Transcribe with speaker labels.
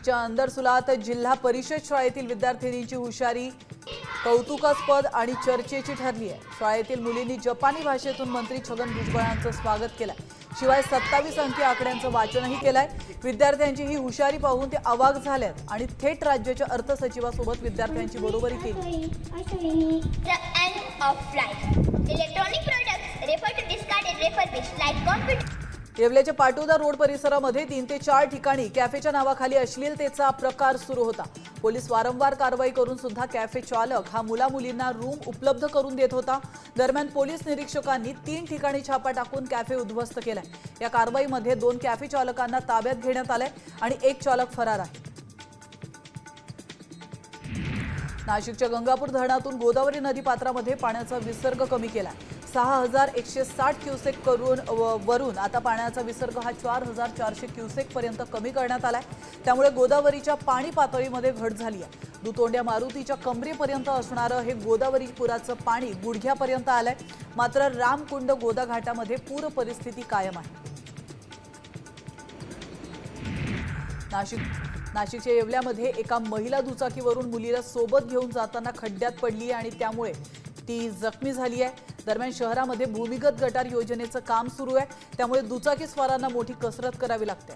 Speaker 1: नाशिकच्या अंदरसुलात जिल्हा परिषद शाळेतील विद्यार्थिनींची हुशारी कौतुकास्पद आणि चर्चेची ठरली आहे। शाळेतील मुलींनी जपानी भाषेतून मंत्री छगन भुजबळांचं स्वागत केलं। शिवाय 27 अंकी आकड्यांचं वाचनही केलंय। विद्यार्थ्यांची ही हुशारी पाहून ते अवाक झालेत आणि थेट राज्याच्या अर्थसचिवासोबत विद्यार्थ्यांची बरोबरी केली।
Speaker 2: The end of life. Electronic products refer to discarded refurbished like computer.
Speaker 1: येवल्याच्या पाटोदा रोड परिसरामध्ये 3 ते 4 ठिकाणी कॅफेच्या नावाखाली अश्लीलतेचा प्रकार सुरू होता। पोलीस वारंवार कारवाई करून सुद्धा कॅफे चालक हा मुला-मुलींना रूम उपलब्ध करून देत होता। दरम्यान पोलीस निरीक्षकांनी 3 ठिकाणी छापा टाकून कॅफे उद्ध्वस्त केलाय। या कारवाईमध्ये 2 कॅफे चालकांना ताब्यात घेण्यात आले आणि 1 चालक फरार आहे। नाशिकच्या गंगापूर धरणातून गोदावरी नदी पात्रामध्ये पाण्याचा विसर्ग कमी केला। 6160 क्युसेक वरून आता पाण्याचा विसर्ग हा 4400 क्युसेक पर्यंत कमी करण्यात आलाय। त्यामुळे गोदावरीच्या पाणी पातळीमध्ये घट झाली आहे। दुतोंड्या मारुतीच्या कमरेपर्यंत असणारं हे गोदावरी पुराचं पाणी गुडघ्यापर्यंत आलंय। मात्र रामकुंड गोदा घाटामध्ये पूर परिस्थिती कायम आहे। नाशिकच्या येवल्यामध्ये एका महिला दुचाकीवरून मुलीला सोबत घेऊन जाताना खड्ड्यात पडली आणि त्यामुळे ती जखमी झाली आहे। दरम्यान शहरामध्ये भूमिगत गटार योजनेचं काम सुरू आहे, त्यामुळे दुचाकी स्वारांना मोठी कसरत करावी लागते।